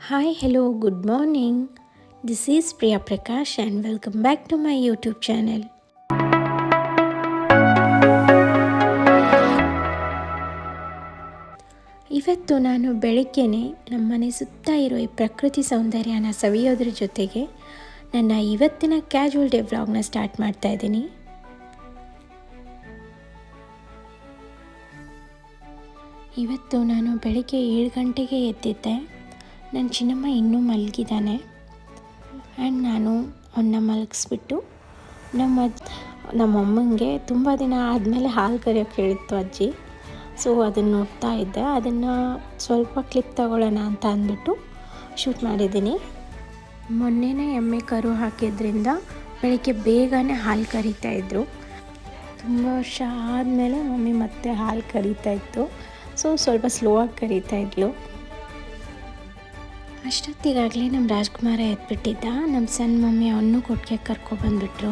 Hi, hello, good morning. This is Priya Prakash and welcome back to my YouTube channel. ಇವತ್ತು ನಾನು ಬೆಳಗ್ಗೆನೆ ನಮ್ಮನೆ ಸುತ್ತ ಇರೋ ಈ ಪ್ರಕೃತಿ ಸೌಂದರ್ಯನ ಸವಿಯೋದ್ರ ಜೊತೆಗೆ ನನ್ನ ಇವತ್ತಿನ ಕ್ಯಾಜುವಲ್ ಡೇ ವ್ಲಾಗ್ನ ಸ್ಟಾರ್ಟ್ ಮಾಡ್ತಾ ಇದ್ದೀನಿ. ಇವತ್ತು ನಾನು ಬೆಳಗ್ಗೆ 7 ಗಂಟೆಗೆ ಎದ್ದಿದ್ದೆ. ನನ್ನ ಚಿನ್ನಮ್ಮ ಇನ್ನೂ ಮಲಗಿದ್ದಾನೆ ಆ್ಯಂಡ್ ನಾನು ಅವನ್ನ ಮಲಗಿಸ್ಬಿಟ್ಟು ನಮ್ಮಮ್ಮಂಗೆ ತುಂಬ ದಿನ ಆದಮೇಲೆ ಹಾಲು ಕರೆಯೋಕ್ಕೆ ಹೇಳಿತ್ತು ಅಜ್ಜಿ. ಸೊ ಅದನ್ನು ನೋಡ್ತಾ ಇದ್ದೆ. ಅದನ್ನು ಸ್ವಲ್ಪ ಕ್ಲಿಪ್ ತಗೊಳ್ಳೋಣ ಅಂತ ಅಂದ್ಬಿಟ್ಟು ಶೂಟ್ ಮಾಡಿದ್ದೀನಿ. ಮೊನ್ನೆನೇ ಎಮ್ಮೆ ಕರು ಹಾಕಿದ್ರಿಂದ ಬೆಳಗ್ಗೆ ಬೇಗನೆ ಹಾಲು ಕರೀತಾಯಿದ್ರು. ತುಂಬ ವರ್ಷ ಆದಮೇಲೆ ಮಮ್ಮಿ ಮತ್ತೆ ಹಾಲು ಕರೀತಾಯಿತ್ತು. ಸೊ ಸ್ವಲ್ಪ ಸ್ಲೋ ಆಗಿ ಕರೀತಾಯಿದ್ಲು. ಅಷ್ಟೊತ್ತಿಗಾಗಲೇ ನಮ್ಮ ರಾಜ್ಕುಮಾರ ಎದ್ಬಿಟ್ಟಿದ್ದ. ನಮ್ಮ ಸಣ್ಣ ಮಮ್ಮಿ ಅವನ್ನೂ ಕೊಟ್ಟಿಗೆ ಕರ್ಕೊಬಂದ್ಬಿಟ್ರು.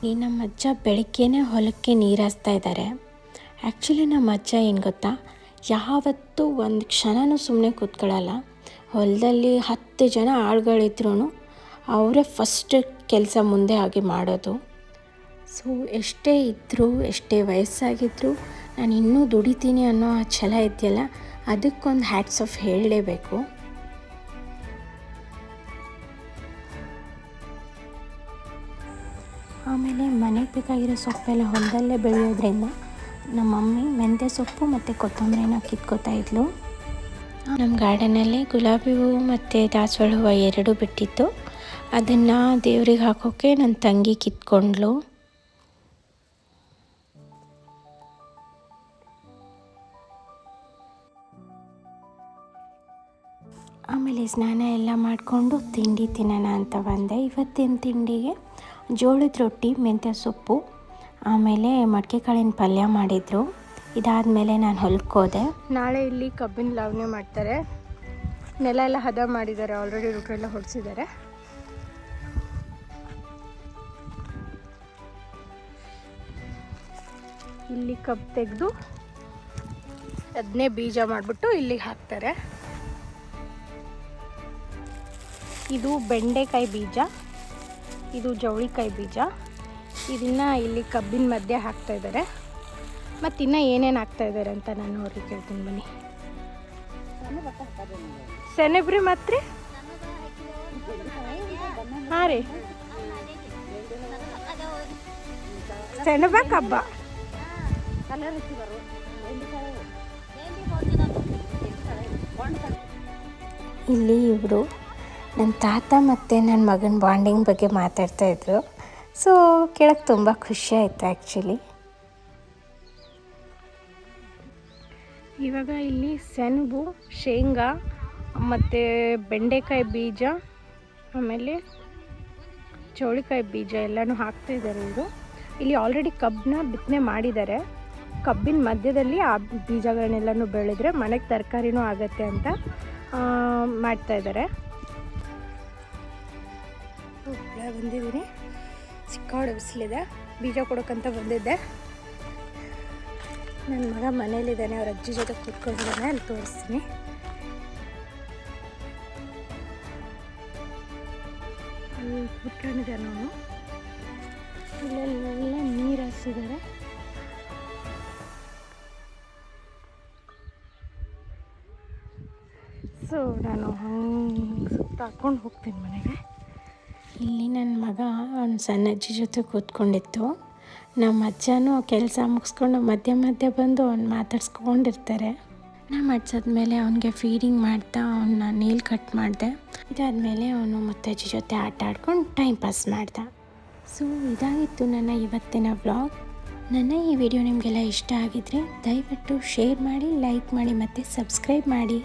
ಈ ನಮ್ಮ ಅಜ್ಜ ಬೆಳಗ್ಗೆನೇ ಹೊಲಕ್ಕೆ ನೀರು ಹಾಸ್ತಾ ಇದ್ದಾರೆ. ಆ್ಯಕ್ಚುಲಿ ನಮ್ಮ ಅಜ್ಜ ಏನು ಗೊತ್ತಾ, ಯಾವತ್ತೂ ಒಂದು ಕ್ಷಣನೂ ಸುಮ್ಮನೆ ಕೂತ್ಕೊಳ್ಳಲ್ಲ. ಹೊಲದಲ್ಲಿ 10 ಜನ ಆಳುಗಳಿದ್ರೂ ಅವರೇ ಫಸ್ಟ್ ಕೆಲಸ ಮುಂದೆ ಆಗಿ ಮಾಡೋದು. ಸೊ ಎಷ್ಟೇ ಇದ್ದರೂ ಎಷ್ಟೇ ವಯಸ್ಸಾಗಿದ್ದರೂ ನಾನು ಇನ್ನೂ ದುಡಿತೀನಿ ಅನ್ನೋ ಆ ಛಲ ಇದೆಯಲ್ಲ, ಅದಕ್ಕೊಂದು ಹ್ಯಾಟ್ಸ್ ಆಫ್ ಹೇಳಲೇಬೇಕು. ಆಮೇಲೆ ಮನೆಗೆ ಬೇಕಾಗಿರೋ ಸೊಪ್ಪೆಲ್ಲ ಹೊಲದಲ್ಲೇ ಬೆಳೆಯೋದ್ರಿಂದ ನಮ್ಮ ಮಮ್ಮಿ ಮೆಂತ್ಯ ಸೊಪ್ಪು ಮತ್ತು ಕೊತ್ತಂಬರಿನ ಕಿತ್ಕೋತಾ ಇದ್ಲು. ನಮ್ಮ ಗಾರ್ಡನಲ್ಲಿ ಗುಲಾಬಿ ಹೂವು ಮತ್ತು ದಾಸವಾಳ ಹೂವು 2 ಬಿಟ್ಟಿತ್ತು. ಅದನ್ನು ದೇವ್ರಿಗೆ ಹಾಕೋಕ್ಕೆ ನನ್ನ ತಂಗಿ ಕಿತ್ಕೊಂಡ್ಲು. ಆಮೇಲೆ ಸ್ನಾನ ಎಲ್ಲ ಮಾಡಿಕೊಂಡು ತಿಂಡಿ ತಿನ್ನೋಣ ಅಂತ ಬಂದೆ. ಇವತ್ತಿನ ತಿಂಡಿಗೆ ಜೋಳದ ರೊಟ್ಟಿ, ಮೆಂತ್ಯ ಸೊಪ್ಪು, ಆಮೇಲೆ ಮಡಿಕೆ ಕಾಳಿನ ಪಲ್ಯ ಮಾಡಿದರು. ಇದಾದಮೇಲೆ ನಾನು ಹೊಲಕ್ಕೆ ಹೋದೆ. ನಾಳೆ ಇಲ್ಲಿ ಕಬ್ಬಿನ ಲಾವಣೆ ಮಾಡ್ತಾರೆ. ನೆಲ ಎಲ್ಲ ಹದ ಮಾಡಿದ್ದಾರೆ, ಆಲ್ರೆಡಿ ರೂಟೆಲ್ಲ ಹೊಡಿಸಿದ್ದಾರೆ. ಇಲ್ಲಿ ಕಬ್ಬು ತೆಗೆದು ಅದನ್ನೇ ಬೀಜ ಮಾಡಿಬಿಟ್ಟು ಇಲ್ಲಿಗೆ ಹಾಕ್ತಾರೆ. ಇದು ಬೆಂಡೆಕಾಯಿ ಬೀಜ, ಇದು ಜವಳಿಕಾಯಿ ಬೀಜ. ಇದನ್ನು ಇಲ್ಲಿ ಕಬ್ಬಿನ ಮಧ್ಯೆ ಹಾಕ್ತಾಯಿದ್ದಾರೆ. ಮತ್ತು ಇನ್ನೂ ಏನೇನು ಹಾಕ್ತಾಯಿದ್ದಾರೆ ಅಂತ ನಾನು ಅವ್ರಿಗೆ ಕೇಳ್ತೀನಿ ಬನ್ನಿ. ಸೆನೆಬ್ರಿ ಮತ್ತು ಹಾಂ ರೀ, ಸೆಣಬ ಕಬ್ಬ. ಇಲ್ಲಿ ಇವರು ನನ್ನ ತಾತ ಮತ್ತು ನನ್ನ ಮಗನ ಬಾಂಡಿಂಗ್ ಬಗ್ಗೆ ಮಾತಾಡ್ತಾಯಿದ್ರು. ಸೊ ಕೇಳೋಕ್ಕೆ ತುಂಬ ಖುಷಿ ಆಯಿತು ಆ್ಯಕ್ಚುಲಿ. ಇವಾಗ ಇಲ್ಲಿ ಸೆಣಬು, ಶೇಂಗಾ ಮತ್ತು ಬೆಂಡೆಕಾಯಿ ಬೀಜ, ಆಮೇಲೆ ಚೌಳಿಕಾಯಿ ಬೀಜ ಎಲ್ಲನೂ ಹಾಕ್ತಾಯಿದ್ದಾರೆ ಇವರು. ಇಲ್ಲಿ ಆಲ್ರೆಡಿ ಕಬ್ಬನ್ನ ಬಿತ್ತನೆ ಮಾಡಿದ್ದಾರೆ. ಕಬ್ಬಿನ ಮಧ್ಯದಲ್ಲಿ ಆ ಬೀಜಗಳನ್ನೆಲ್ಲನೂ ಬೆಳೆದ್ರೆ ಮನೆಗೆ ತರಕಾರಿನೂ ಆಗುತ್ತೆ ಅಂತ ಮಾಡ್ತಾಯಿದ್ದಾರೆ. ಬಂದಿದ್ದೀನಿ, ಸಿಕ್ಕಾಡು ಬಿಸಿಲಿದೆ. ಬೀಜ ಕೊಡೋಕ್ಕಂತ ಬಂದಿದ್ದೆ. ನನ್ನ ಮಗ ಮನೇಲಿದ್ದಾನೆ, ಅವ್ರ ಅಜ್ಜಿ ಜೊತೆ ಕೂತ್ಕೊಂಡಿದ್ದಾನೆ, ಅಲ್ಲಿ ತೋರಿಸ್ತೀನಿ. ಅಲ್ಲಿ ಕೂತ್ಕೊಂಡಿದ್ದಾರೆ. ನಾವು ಇಲ್ಲೆಲ್ಲ ನೀರು ಹಾಸಿದ್ದಾರೆ. ಸೊ ನಾನು ಹಂಗೆ ಸುತ್ತ ಹಾಕ್ಕೊಂಡು ಹೋಗ್ತೀನಿ ಮನೆಗೆ. ಇಲ್ಲಿ ನನ್ನ ಮಗ ಅವ್ನ ಸಣ್ಣ ಅಜ್ಜಿ ಜೊತೆ ಕೂತ್ಕೊಂಡಿತ್ತು. ನಮ್ಮ ಅಜ್ಜನೂ ಕೆಲಸ ಮುಗಿಸ್ಕೊಂಡು ಮಧ್ಯೆ ಬಂದು ಅವ್ನು ಮಾತಾಡ್ಸ್ಕೊಂಡಿರ್ತಾರೆ. ನಾನು ಮಾಡಿಸಾದ್ಮೇಲೆ ಅವನಿಗೆ ಫೀಡಿಂಗ್ ಮಾಡ್ತಾ ಅವನ್ನ ನೇಲ್ ಕಟ್ ಮಾಡಿದೆ. ಇದಾದಮೇಲೆ ಅವನು ಮುತ್ತಜ್ಜಿ ಜೊತೆ ಆಟ ಆಡ್ಕೊಂಡು ಟೈಮ್ ಪಾಸ್ ಮಾಡ್ದ. ಸೊ ಇದಾಗಿತ್ತು ನನ್ನ ಇವತ್ತಿನ ವ್ಲಾಗ್. ನನ್ನ ಈ ವಿಡಿಯೋ ನಿಮಗೆಲ್ಲ ಇಷ್ಟ ಆಗಿದ್ದರೆ ದಯವಿಟ್ಟು ಶೇರ್ ಮಾಡಿ, ಲೈಕ್ ಮಾಡಿ ಮತ್ತು ಸಬ್ಸ್ಕ್ರೈಬ್ ಮಾಡಿ.